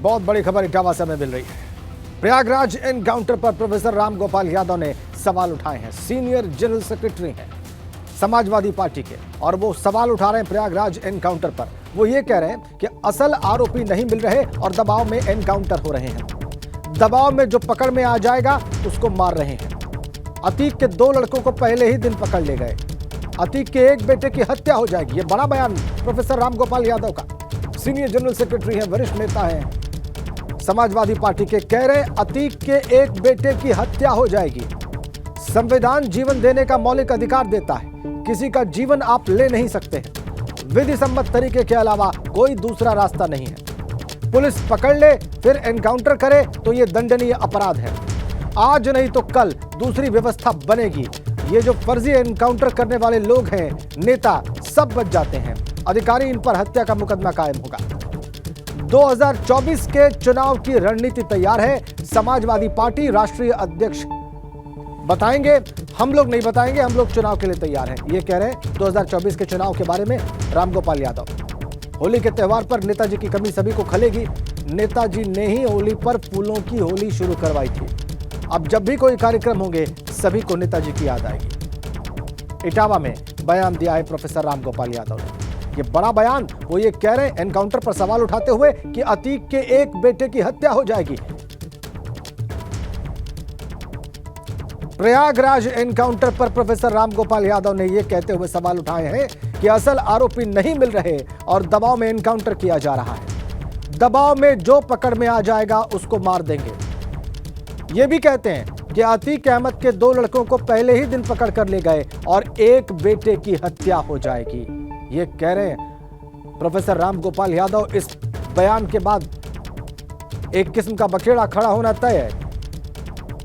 बहुत बड़ी खबर इटावा से हमें मिल रही है। प्रयागराज एनकाउंटर पर प्रोफेसर रामगोपाल यादव ने सवाल उठाए हैं। सीनियर जनरल सेक्रेटरी हैं समाजवादी पार्टी के, और वो सवाल उठा रहे हैं प्रयागराज एनकाउंटर पर। वो ये कह रहे हैं कि असल आरोपी नहीं मिल रहे और दबाव में एनकाउंटर हो रहे हैं। दबाव में जो पकड़ में आ जाएगा उसको मार रहे हैं। अतीक के 2 लड़कों को पहले ही दिन पकड़ ले गए। अतीक के एक बेटे की हत्या हो जाएगी। ये बड़ा बयान प्रोफेसर रामगोपाल यादव का। सीनियर जनरल सेक्रेटरी हैं, वरिष्ठ नेता हैं समाजवादी पार्टी के, कह रहे अतीक के एक बेटे की हत्या हो जाएगी। संविधान जीवन देने का मौलिक अधिकार देता है, किसी का जीवन आप ले नहीं सकते हैं। विधि सम्मत तरीके के अलावा कोई दूसरा रास्ता नहीं है। पुलिस पकड़ ले फिर एनकाउंटर करे तो यह दंडनीय अपराध है। आज नहीं तो कल दूसरी व्यवस्था बनेगी। ये जो फर्जी एनकाउंटर करने वाले लोग हैं, नेता, सब बच जाते हैं। अधिकारी, इन पर हत्या का मुकदमा कायम होगा। 2024 के चुनाव की रणनीति तैयार है। समाजवादी पार्टी राष्ट्रीय अध्यक्ष बताएंगे, हम लोग नहीं बताएंगे, हम लोग चुनाव के लिए तैयार हैं। ये कह रहे हैं 2024 के चुनाव के बारे में रामगोपाल यादव। होली के त्योहार पर नेताजी की कमी सभी को खलेगी। नेताजी ने ही होली पर फूलों की होली शुरू करवाई थी। अब जब भी कोई कार्यक्रम होंगे सभी को नेताजी की याद आएगी। इटावा में बयान दिया है प्रोफेसर रामगोपाल यादव ने। ये बड़ा बयान, वो ये कह रहे हैं एनकाउंटर पर सवाल उठाते हुए कि अतीक के एक बेटे की हत्या हो जाएगी। प्रयागराज एनकाउंटर पर प्रोफेसर रामगोपाल यादव ने यह कहते हुए सवाल उठाए हैं कि असल आरोपी नहीं मिल रहे और दबाव में एनकाउंटर किया जा रहा है। दबाव में जो पकड़ में आ जाएगा उसको मार देंगे। ये भी कहते हैं कि अतीक अहमद के 2 लड़कों को पहले ही दिन पकड़ कर ले गए और एक बेटे की हत्या हो जाएगी। ये कह रहे हैं प्रोफेसर रामगोपाल यादव। इस बयान के बाद एक किस्म का बखेड़ा खड़ा होना तय है।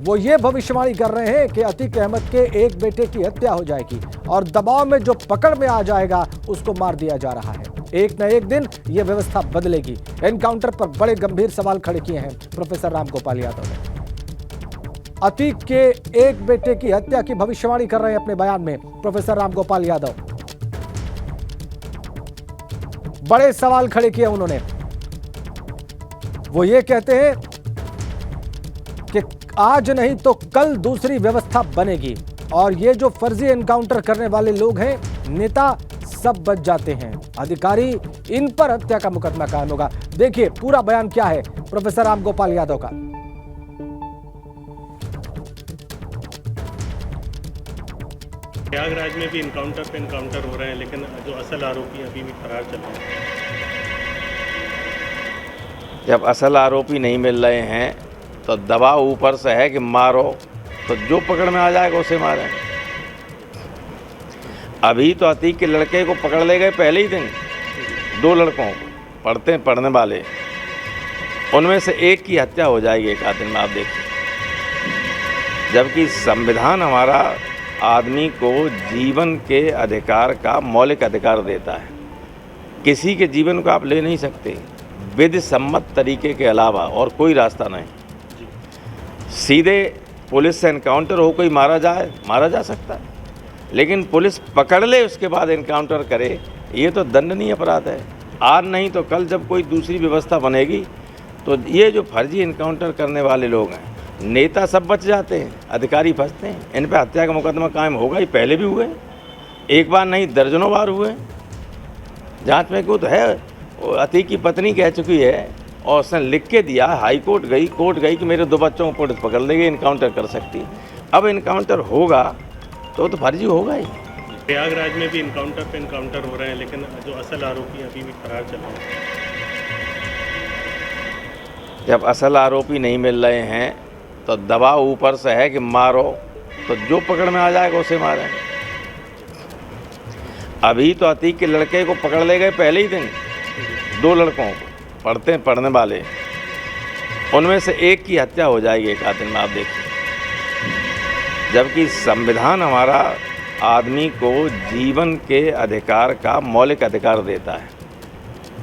वो ये भविष्यवाणी कर रहे हैं कि अतीक अहमद के एक बेटे की हत्या हो जाएगी और दबाव में जो पकड़ में आ जाएगा उसको मार दिया जा रहा है। एक न एक दिन यह व्यवस्था बदलेगी। एनकाउंटर पर बड़े गंभीर सवाल खड़े किए हैं प्रोफेसर रामगोपाल यादव ने। अतीक के एक बेटे की हत्या की भविष्यवाणी कर रहे हैं अपने बयान में प्रोफेसर रामगोपाल यादव। बड़े सवाल खड़े किए उन्होंने। वो ये कहते हैं कि आज नहीं तो कल दूसरी व्यवस्था बनेगी और ये जो फर्जी एनकाउंटर करने वाले लोग हैं, नेता, सब बच जाते हैं। अधिकारी, इन पर हत्या का मुकदमा कायम होगा। देखिए पूरा बयान क्या है प्रोफेसर रामगोपाल यादव का। प्रयागराज में भी इनकाउंटर पे इनकाउंटर हो रहे हैं, लेकिन जो असल आरोपी अभी भी फरार चल रहे हैं। जब असल आरोपी नहीं मिल रहे हैं तो दबाव ऊपर से है कि मारो, तो जो पकड़ में आ जाएगा उसे मारें। अभी तो अतीक के लड़के को पकड़ ले गए पहले ही दिन, 2 लड़कों को, पढ़ने वाले, उनमें से एक की हत्या हो जाएगी एक आध दिन में, आप देखिए। जबकि संविधान हमारा आदमी को जीवन के अधिकार का मौलिक अधिकार देता है। किसी के जीवन को आप ले नहीं सकते, विधि सम्मत तरीके के अलावा और कोई रास्ता नहीं। सीधे पुलिस से एनकाउंटर हो कोई मारा जा सकता है, लेकिन पुलिस पकड़ ले उसके बाद एनकाउंटर करे, ये तो दंडनीय अपराध है। आज नहीं तो कल जब कोई दूसरी व्यवस्था बनेगी तो ये जो फर्जी एनकाउंटर करने वाले लोग हैं, नेता, सब बच जाते हैं, अधिकारी फंसते हैं। इन पर हत्या का मुकदमा कायम होगा ही, पहले भी हुए, एक बार नहीं दर्जनों बार हुए। जांच में क्यों तो है, अतीक की पत्नी कह चुकी है और उसने लिख के दिया, हाई कोर्ट गई कि मेरे 2 बच्चों को पुलिस पकड़ लेगी, इनकाउंटर कर सकती। अब इनकाउंटर होगा तो फर्जी होगा ही। प्रयागराज में भी इनकाउंटर पे इनकाउंटर हो रहे हैं, लेकिन जो असल आरोपी अभी भी फरार चल रहे हैं। जब असल आरोपी नहीं मिल रहे हैं तो दबाव ऊपर से है कि मारो, तो जो पकड़ में आ जाएगा उसे मारें। अभी तो अतीक के लड़के को पकड़ ले गए पहले ही दिन, 2 लड़कों को, पढ़ने वाले, उनमें से एक की हत्या हो जाएगी एक आध दिन में, आप देखिए। जबकि संविधान हमारा आदमी को जीवन के अधिकार का मौलिक अधिकार देता है।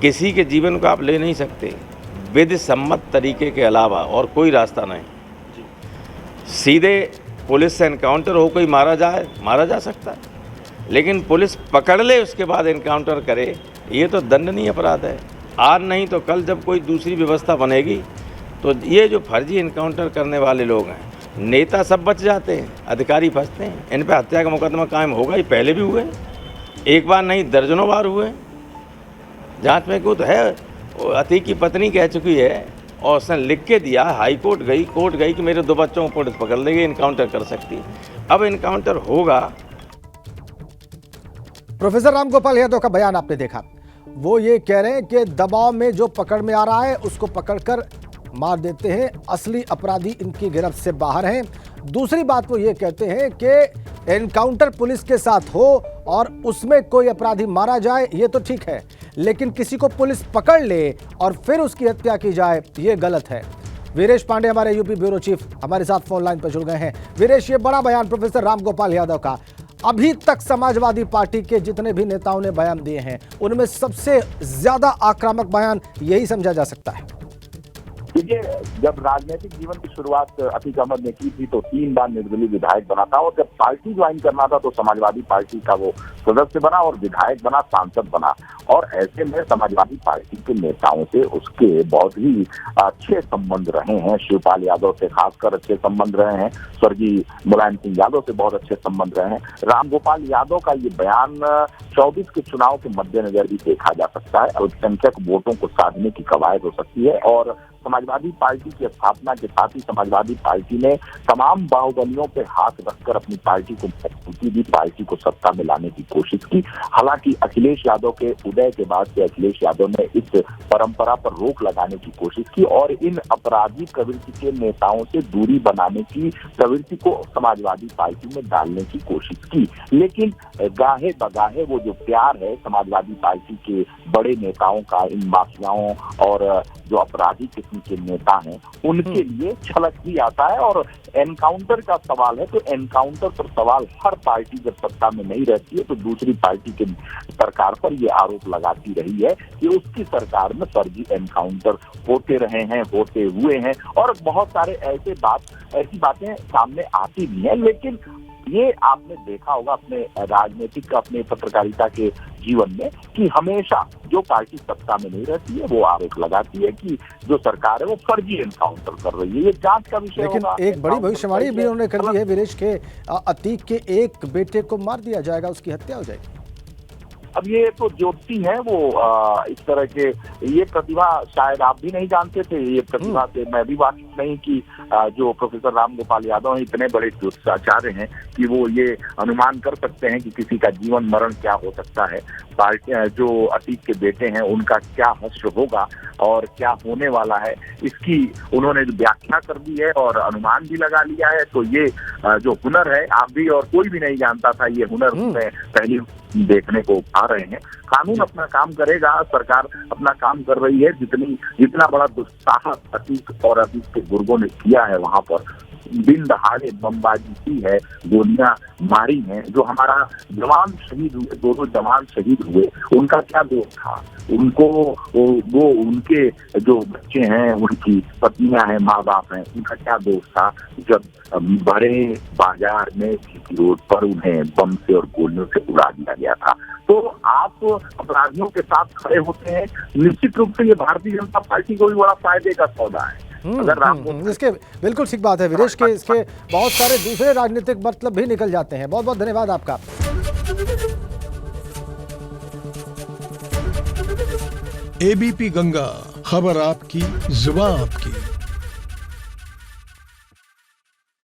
किसी के जीवन को आप ले नहीं सकते, विधि सम्मत तरीके के अलावा और कोई रास्ता नहीं। सीधे पुलिस से एनकाउंटर हो कोई मारा जा सकता है, लेकिन पुलिस पकड़ ले उसके बाद एनकाउंटर करे, ये तो दंडनीय अपराध है। आज नहीं तो कल जब कोई दूसरी व्यवस्था बनेगी तो ये जो फर्जी इनकाउंटर करने वाले लोग हैं, नेता सब बच जाते हैं, अधिकारी फंसते हैं। इन पर हत्या का मुकदमा कायम होगा, ये पहले भी हुए, एक बार नहीं दर्जनों बार हुए। जांच में क्यों तो है, अतीक की पत्नी कह चुकी है और उसने लिख के दिया, हाई कोर्ट गई, कोर्ट गई कि मेरे 2 बच्चों को पुलिस पकड़ लेगी, इनकाउंटर कर सकती है। अब इनकाउंटर होगा। प्रोफेसर राम गोपाल यादव का बयान आपने देखा, वो ये कह रहे हैं कि दबाव में जो पकड़ में आ रहा है उसको पकड़कर मार देते हैं, असली अपराधी इनकी गिरफ्त से बाहर हैं। दूसरी बात वो ये कहते हैं कि एनकाउंटर पुलिस के साथ हो और उसमें कोई अपराधी मारा जाए ये तो ठीक है, लेकिन किसी को पुलिस पकड़ ले और फिर उसकी हत्या की जाए ये गलत है। वीरेश पांडे हमारे यूपी ब्यूरो चीफ हमारे साथ फोन लाइन पर जुड़ गए हैं। वीरेश, ये बड़ा बयान प्रोफेसर राम गोपाल यादव का, अभी तक समाजवादी पार्टी के जितने भी नेताओं ने बयान दिए हैं उनमें सबसे ज्यादा आक्रामक बयान यही समझा जा सकता है। देखिए, जब राजनीतिक जीवन की शुरुआत अतीक अहमद ने की थी तो 3 बार निर्दलीय विधायक बना था, और जब पार्टी ज्वाइन करना था तो समाजवादी पार्टी का वो सदस्य बना और विधायक बना, सांसद बना। और ऐसे में समाजवादी पार्टी के नेताओं से उसके बहुत ही अच्छे संबंध रहे हैं। शिवपाल यादव से खासकर अच्छे संबंध रहे हैं, स्वर्गीय मुलायम सिंह यादव से बहुत अच्छे संबंध रहे हैं। रामगोपाल यादव का ये बयान 24 के चुनाव के मद्देनजर भी देखा जा सकता है। अल्पसंख्यक वोटों को साधने की कवायद हो सकती है, और समाजवादी पार्टी की स्थापना के साथ ही समाजवादी पार्टी ने तमाम बाहुबलियों पे हाथ रखकर अपनी पार्टी को मजबूती दी, पार्टी को सत्ता में लाने की कोशिश की। हालांकि अखिलेश यादव के उदय के बाद से अखिलेश यादव ने इस परंपरा पर रोक लगाने की कोशिश की और इन अपराधी प्रवृत्ति के नेताओं से दूरी बनाने की प्रवृत्ति को समाजवादी पार्टी में डालने की कोशिश की। लेकिन गाहे बगाहे वो जो प्यार है समाजवादी पार्टी के बड़े नेताओं का इन माफियाओं और जो अपराधी किस्म के नेता हैं उनके लिए छलक भी आता है। और एनकाउंटर का सवाल है तो एनकाउंटर पर सवाल हर पार्टी जब सत्ता में नहीं रहती है तो दूसरी पार्टी के सरकार पर ये आरोप लगाती रही है कि उसकी सरकार में फर्जी एनकाउंटर होते रहे हैं, होते हुए हैं, और बहुत सारे ऐसी बातें सामने आती भी हैं। लेकिन ये आपने देखा होगा अपने राजनीतिक अपने पत्रकारिता के जीवन में कि हमेशा जो पार्टी सत्ता में नहीं रहती है वो आरोप लगाती है कि जो सरकार है वो फर्जी एनकाउंटर कर रही है। ये जांच का विषय लेकिन होगा। एक बड़ी भविष्यवाणी भी उन्होंने कर दी है वीरेश के, अतीक के एक बेटे को मार दिया जाएगा, उसकी हत्या हो जाएगी। अब ये तो ज्योति है वो इस तरह के, ये प्रतिभा शायद आप भी नहीं जानते थे, ये प्रतिभा से मैं भी वाकिफ नहीं कि जो प्रोफेसर राम गोपाल यादव हैं इतने बड़े ज्योतिषाचार्य हैं कि वो ये अनुमान कर सकते हैं कि किसी का जीवन मरण क्या हो सकता है। पार्टी जो अतीक के बेटे हैं उनका क्या हश्र होगा और क्या होने वाला है इसकी उन्होंने व्याख्या कर दी है और अनुमान भी लगा लिया है। तो ये जो हुनर है आप भी और कोई भी नहीं जानता था, ये हुनर में पहली देखने को आ रहे हैं। कानून अपना काम करेगा, सरकार अपना काम कर रही है। जितना बड़ा दुस्साहस अतीक और अतीक के गुर्गों ने किया है वहां पर, दिन दहाड़े बमबाजी की है, गोलियां मारी हैं, जो हमारा जवान शहीद हुए, 2 जवान शहीद हुए, उनका क्या दोष था? उनको वो उनके जो बच्चे हैं, उनकी पत्नियां हैं, माँ बाप हैं, उनका क्या दोष था जब बड़े बाजार में सीटी रोड पर उन्हें बम से और गोलियों से उड़ा दिया गया था? तो आप अपराधियों के साथ खड़े होते हैं, निश्चित रूप से ये भारतीय जनता पार्टी को भी बड़ा फायदे का सौदा है। अगर इसके बिल्कुल ठीक बात है वीरेश के, इसके बहुत सारे दूसरे राजनीतिक मतलब भी निकल जाते हैं। बहुत बहुत धन्यवाद आपका। एबीपी गंगा, खबर आपकी, जुबान आपकी।